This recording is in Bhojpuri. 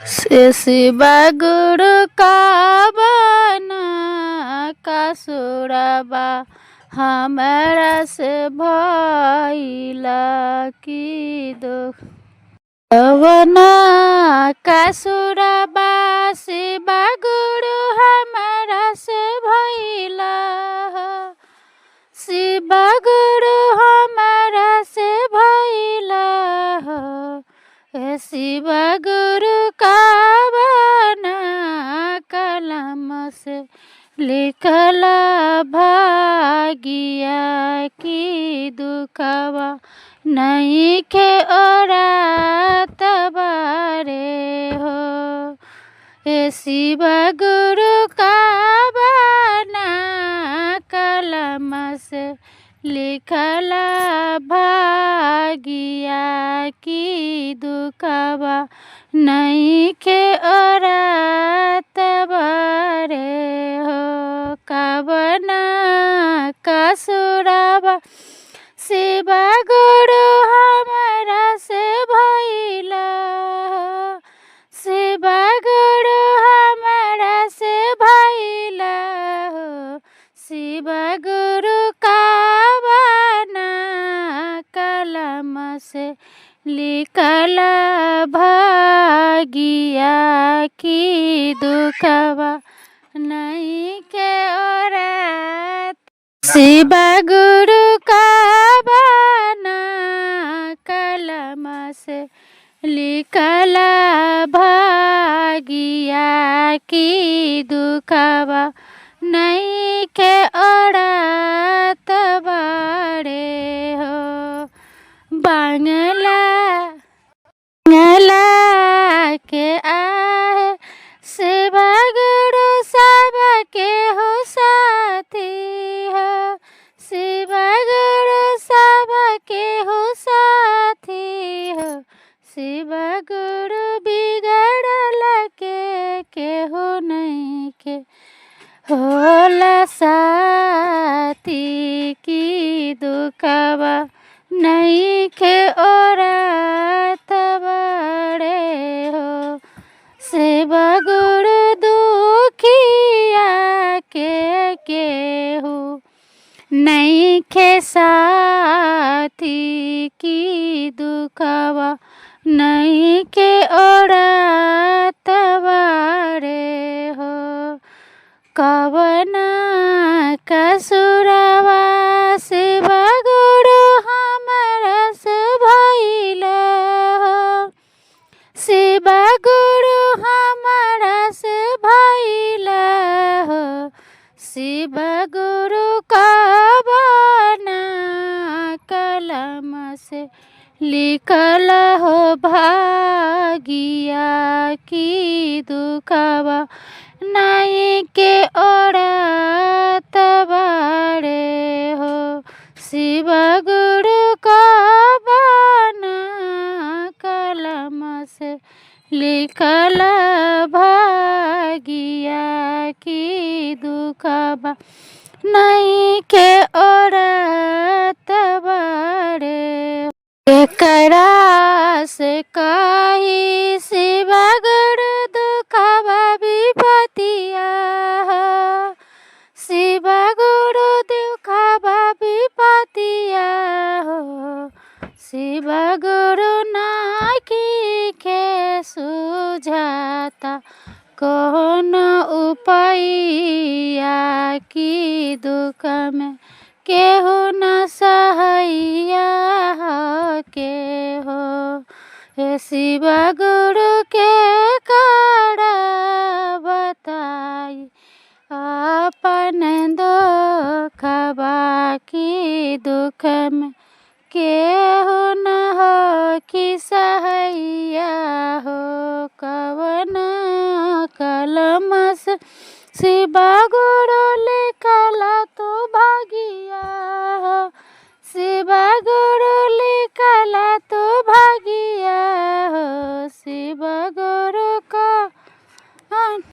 से शिवा गुरु का बना कसुरबा हमरा से भइला की दुख वना कसुरबा शिवा गुरु हमरा से भइला शिवा गुरु हमरा से भइला शिवा गुरु का बना कलम से लिखला भागिया की दुखवा नहीं के ओरा तबारे हो। शिवा गुरु का बना कलम से लिखला भागिया की दुखवा नहीं के ओरा तबारे हो। कबना कसुरबा शिवा गुरु हमरा से भइला शिवा गुरु हमरा से भइला शिवा गुरु का बना कलम से लिखला भागिया की दुखवा नहीं के ओरा शिवा गुरु का बना कलम से लिखला भागिया की दुखवा नहीं के ओरा तबारे हो। बांगला के आए शिवा गुरु सब के हो साथी हो। शिवा गुरु सब के हो साथी हो। शिवा गुरु बिगड़ल के हो नहीं के होला साथी की दुखवा नहीं के ओरा तबारे हो। शिवा गुरु दुखिया के हो नहीं के साथी की दुखवा नहीं के ओरा तबारे हो। कबना कसुरबा शिवा गुरु हमरा से भइला शिवा गुरु हमरा से भइला शिवा गुरु का बना कलम से लिखला हो भागिया की दुखवा नहीं के ओरा तबारे हो। शिवा गुरु का बना कलम से लिखला भागिया की दुखवा नहीं के ओरा तबारे हो। एकरा से कही शिवा गुरु दुखवा विपतिया शिवा गुरु दुखवा विपतिया हो। शिवा गुरु नाकी के सुझाता कौन उपाया की दुख में केहू न सहैया के हो। शिवा गुरु के कड़ा बताई अपन दुखवा की दुख में केहू न हो कि सहैया हो। कवना कलम से शिवा गुरु ले